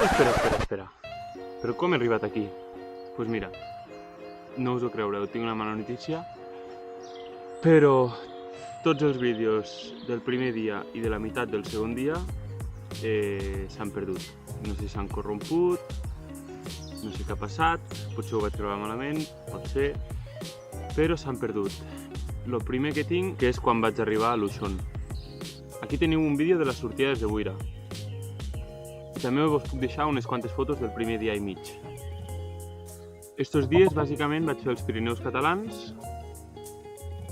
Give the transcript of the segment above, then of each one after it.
Espera. Però com he arribat aquí? Doncs mira, no us ho creureu, tinc una mala notícia, però tots els vídeos del primer dia i de la meitat del segon dia s'han perdut. No sé si s'han corromput, no sé què ha passat, potser ho vaig trobar malament, pot ser, però s'han perdut. El primer que tinc que és quan vaig arribar a Luxón. Aquí teniu un vídeo de la sortida des de Buira. També us puc deixar unes quantes fotos del primer dia i mig. Estos dies, bàsicament, vaig fer els Pirineus catalans.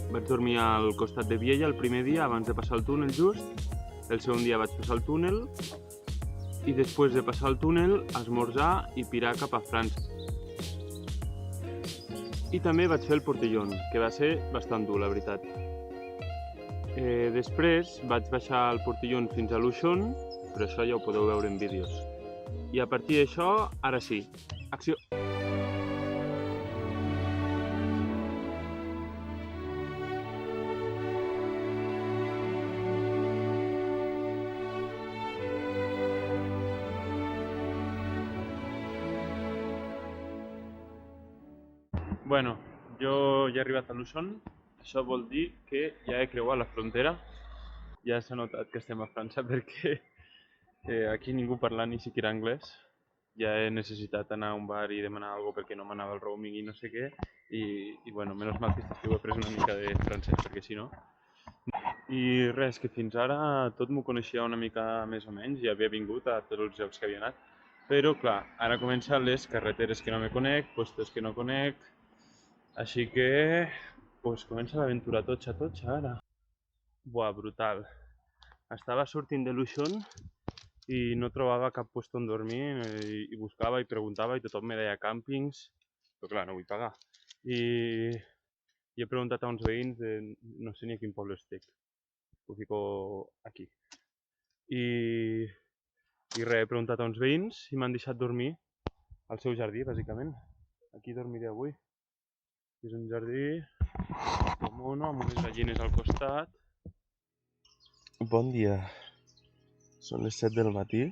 Vaig dormir al costat de Viella el primer dia, abans de passar el túnel just. El segon dia vaig passar el túnel. I després de passar el túnel, esmorzar i pirar cap a França. I també vaig fer el Portellón, que va ser bastant dur, la veritat. Després vaig baixar el Portellón fins a Luxón, però això ja ho podeu veure en vídeos. I a partir d'això, ara sí, acció! Bueno, jo ja he arribat a Luxón. Això vol dir que ja he creuat la frontera. Ja s'ha notat que estem a França perquè aquí ningú parla ni siquiera anglès. Ja he necessitat anar a un bar i demanar alguna cosa perquè no m'anava el roaming i no sé què. I bueno, menys mal que he après una mica de francès perquè si no... I res, que fins ara tot m'ho coneixia una mica més o menys, ja havia vingut a tots els llocs que havia anat. Però clar, ara comencen les carreteres que no me conec, puestos que no conec. Així que pues, comença l'aventura totxa ara. Buah, brutal. Estava sortint de Luxón i no trobava cap puesto on dormir i buscava i preguntava i tothom me deia càmpings, però clar, no vull pagar. I he preguntat a uns veïns de no sé ni a quin poble estic. Ho fico aquí. I res, he preguntat a uns veïns i m'han deixat dormir al seu jardí, bàsicament. Aquí dormiré avui. És un jardí de mono amb unes gallines al costat. Bon dia. Són les 7 del matí.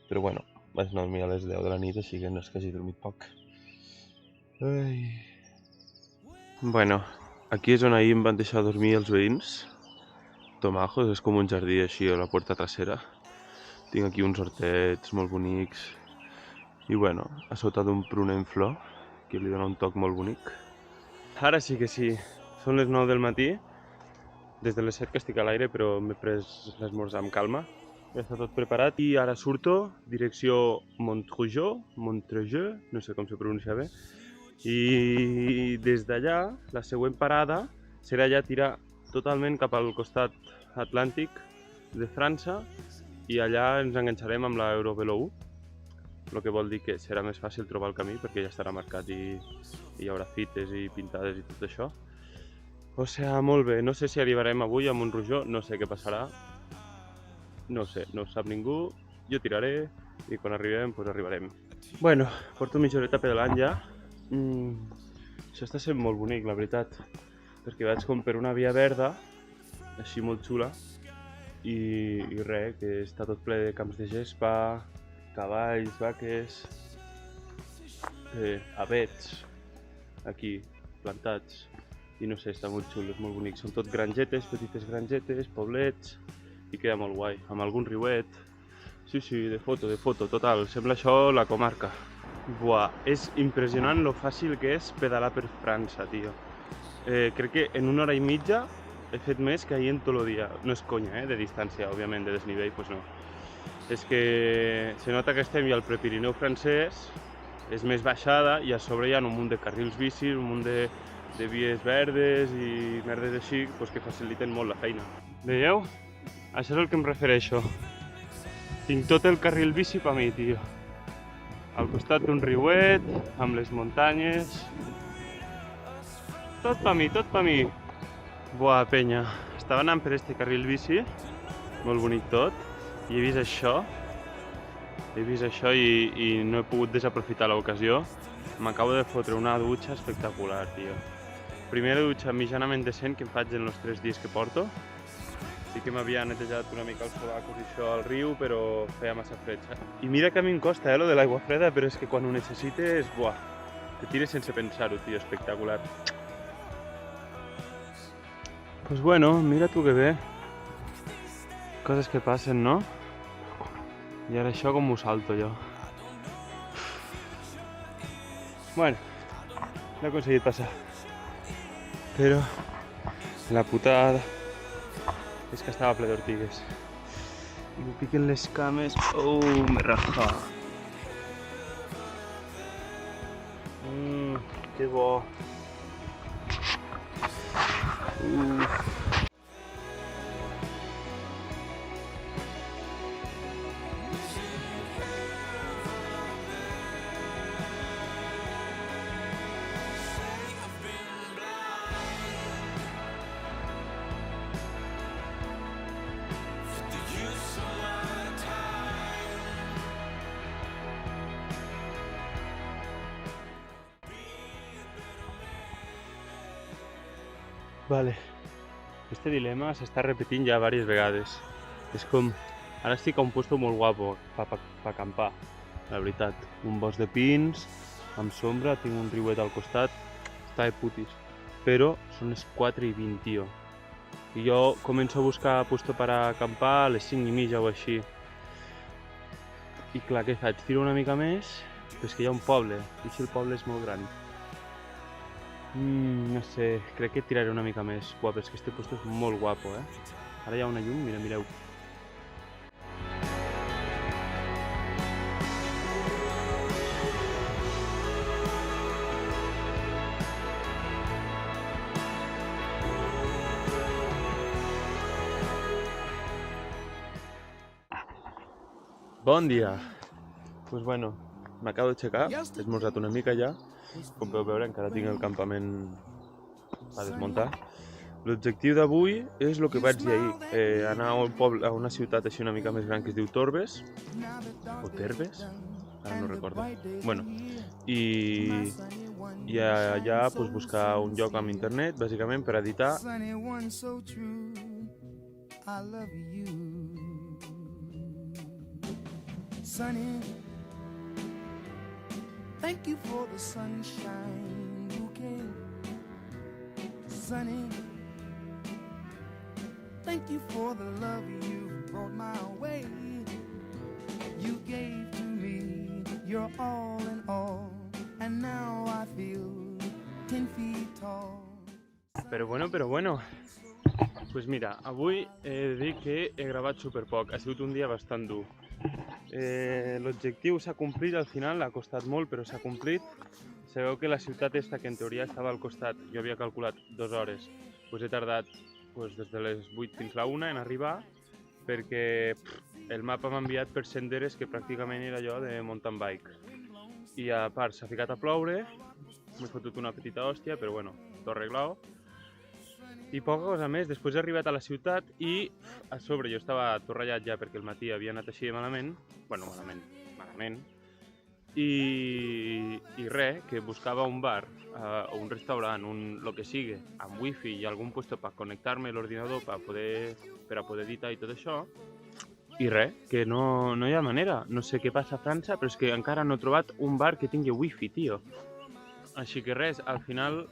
Però bueno, vaig anar a dormir a les 10 de la nit, així que no és que hagi dormit poc. Ai. Bueno, aquí és on ahir em van deixar dormir els veïns. Tomajos, és com un jardí així a la porta trasera. Tinc aquí uns hortets molt bonics. I bueno, a sota d'un pruner en flor, que li dona un toc molt bonic. Ara sí que sí, són les 9 del matí, des de les 7 que estic a l'aire, però m'he pres l'esmorzar amb calma. Ja està tot preparat i ara surto, direcció Montreuil, no sé com se pronuncia bé. I des d'allà, la següent parada serà ja tirar totalment cap al costat atlàntic de França i allà ens enganxarem amb la Eurovelo 1. El que vol dir que serà més fàcil trobar el camí perquè ja estarà marcat i hi haurà fites i pintades i tot això. O sigui, molt bé, no sé si arribarem avui a Montreuil, no sé què passarà. No sé, no ho sap ningú, jo tiraré i quan arribem, doncs arribarem. Bueno, porto mitja horeta pedalant ja. Això està sent molt bonic, la veritat, perquè vaig com per una via verda, així molt xula, i res, que està tot ple de camps de gespa, cavalls, vaques, avets, aquí, plantats, i no sé, està molt xulo, és molt bonic. Són tot grangetes, petites grangetes, poblets, i queda molt guai, amb algun riuet. Sí, de foto, total, sembla això la comarca. Buah, és impressionant lo fàcil que és pedalar per França, tio. Crec que en una hora i mitja he fet més que ahir en tot el dia. No és conya, de distància, òbviament, de desnivell, doncs no. És que se nota que estem ja al Prepirineu francès, és més baixada i a sobre hi ha un munt de carrils bicis, un munt de vies verdes i merdes així que faciliten molt la feina. Veieu? Això és el que em refereixo. Tinc tot el carril bici per mi, tio. Al costat d'un riuet, amb les muntanyes... Tot per mi. Buah, penya. Estava anant per este carril bici, molt bonic tot, i he vist això i no he pogut desaprofitar l'ocasió. M'acabo de fotre una dutxa espectacular, tio. Primera dutxa mitjanament decent que em faig en els 3 dies que porto. Sí que m'havia netejat una mica els sobacos i això al riu, però feia massa fred. I mira que a mi em costa, lo de l'aigua freda, però és que quan ho necessites, buah, te tires sense pensar-ho, tio, espectacular. Pues bueno, mira tu que bé. Coses que passen, no? I ara això com ho salto jo. Bueno, no he aconseguit passar. Però la putada és que estava ple d'ortigues. I me piquen les cames. Oh, m'he rajat. Que bo. Vale, este dilema s'està repetint ja diverses vegades. És com, ara estic a un lloc molt guapo per acampar, la veritat. Un bosc de pins, amb sombra, tinc un riuet al costat, està de putis. Però són les 4:20, tio. I jo començo a buscar lloc per acampar a les 5:30 o així. I clar, què faig? Tiro una mica més, però és que hi ha un poble, i si el poble és molt gran. No sé, crec que tiraré una mica més. Buah, però és que este puesto és molt guapo, Ara hi ha una llum, mira, mireu. Bon dia! Pues bueno, m'acabo d'aixecar, he esmorzat una mica ja. Com podeu veure, encara tinc el campament a desmuntar. L'objectiu d'avui és el que vaig dir ahir, anar a un poble, a una ciutat així una mica més gran que es diu Torbes, o Terbes, ara no recordo. Bueno, i allà pues, buscar un lloc amb internet, bàsicament, per editar. Sunny, thank you for the sunshine bouquet. Sunny, thank you for the love you brought my way. You gave to me your all in all, and now I feel 10 feet tall. Però bueno. Pues mira, avui he de dir que he gravat superpoc, ha sigut un dia bastant dur. L'objectiu s'ha complit, al final ha costat molt, però s'ha complit. Sabeu que la ciutat esta, que en teoria estava al costat, jo havia calculat 2 hores, pues he tardat des de les 8 fins a la 1 en arribar, perquè el mapa m'ha enviat per senderes que pràcticament era allò de mountain bike. I a part s'ha ficat a ploure, m'he fotut una petita hòstia, però bueno, tot arreglat. I poca cosa més, després he arribat a la ciutat i a sobre jo estava tot ratllat ja perquè el matí havia anat així de malament, malament, i res, que buscava un bar o un restaurant, lo que sigui, amb wifi i algun lloc per connectar-me l'ordinador per a poder editar i tot això, i res, que no hi ha manera. No sé què passa a França, però és que encara no he trobat un bar que tingui wifi, tio. Així que res, al final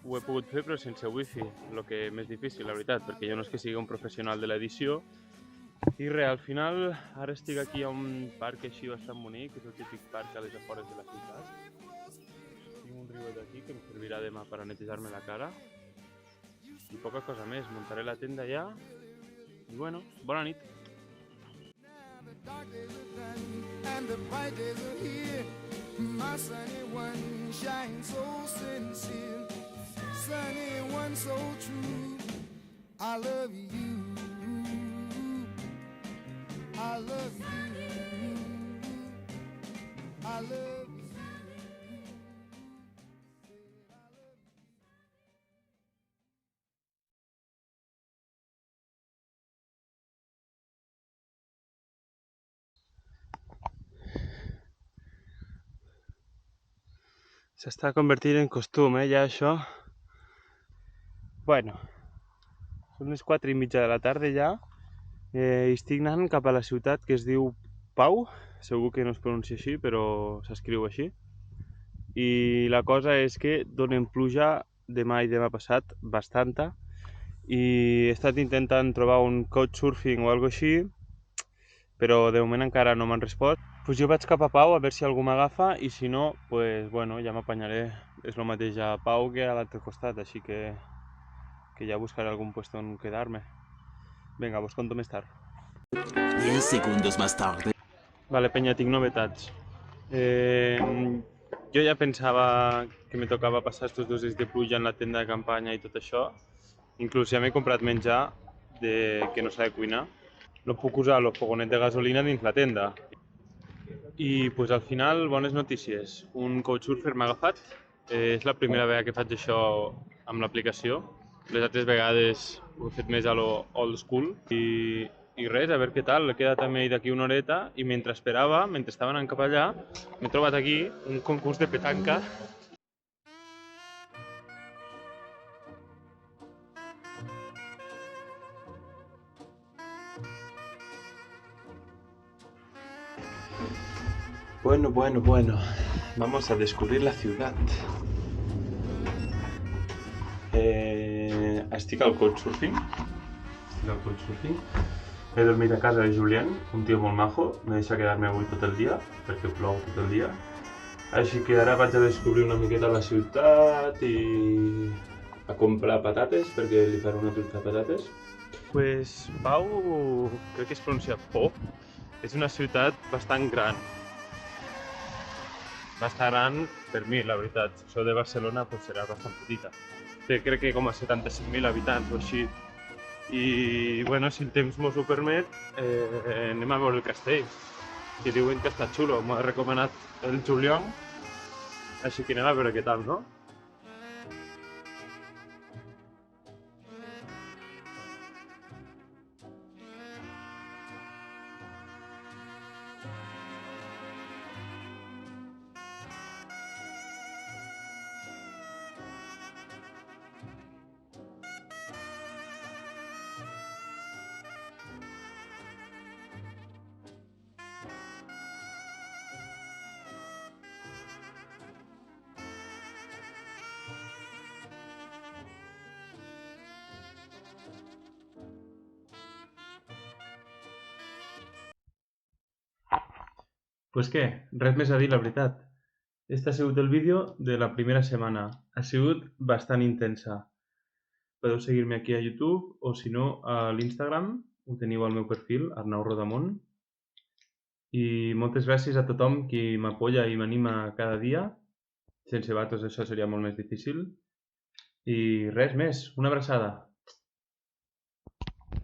ho he pogut fer però sense wifi, el que és més difícil, la veritat, perquè jo no és que sigui un professional de l'edició. I res, al final, ara estic aquí a un parc així bastant bonic, que és el típic parc a les afores de la ciutat. Tinc un riuet aquí que em servirà demà per a netejar-me la cara. I poca cosa més, muntaré la tenda ja. I bueno, bona nit. My sunny one shines so sincere, sunny one so true. I love you, I love you, I love you. S'està convertint en costum, ja això. Bueno, Són les 4:30 de la tarda ja. I estic anant cap a la ciutat que es diu Pau. Segur que no es pronuncia així, però s'escriu així. I la cosa és que donen pluja demà i demà passat, bastanta. I he estat intentant trobar un couchsurfing o alguna així, però de moment encara no m'han respost. Pues jo vaig cap a Pau a veure si algú m'agafa i si no, pues bueno, ja m'apanyaré. És el mateix a Pau que a l'altre costat, així que ja buscaré algun puesto on quedar-me. Vinga, vos conto més tard. 10 segundos más tarde. Vale, penya, tinc novetats. Jo ja pensava que me tocava passar estos 2 dies de pluja en la tenda de campanya i tot això. Inclús ja m'he comprat menjar que no s'ha de cuinar. No puc usar el fogonet de gasolina dins la tenda. I pues, al final, bones notícies. Un couchsurfer m'ha agafat. És la primera vegada que faig això amb l'aplicació. Les altres vegades ho he fet més a lo old school. I res, a veure què tal. He quedat amb ell d'aquí una horeta i mentre esperava, mentre estava anant cap allà, m'he trobat aquí un concurs de petanca. Bueno. Vamos a descubrir la ciudad. Estic al couchsurfing. He dormit a casa de Julián, un tio molt majo. Me deixa quedar-me avui tot el dia, perquè plou tot el dia. Així que ara vaig a descobrir una miqueta la ciutat i a comprar patates, perquè li faré una truita de patates. Pues Pau, crec que es pronuncia Po, és una ciutat bastant gran. Bastant gran per mi, la veritat. Això de Barcelona pues, serà bastant petita. Té crec que com a 75.000 habitants o així. I bueno, si el temps mos ho permet, anem a veure el castell, que diuen que està xulo, m'ho ha recomanat el Julián, així que anem a veure què tal, no? Pues què, res més a dir, la veritat. Este ha sigut el vídeo de la primera setmana. Ha sigut bastant intensa. Podeu seguir-me aquí a YouTube o si no a l'Instagram, ho teniu al meu perfil, Arnau Rodamont. I moltes gràcies a tothom qui m'apoya i m'anima cada dia. Sense vosaltres això seria molt més difícil. I res més, una abraçada.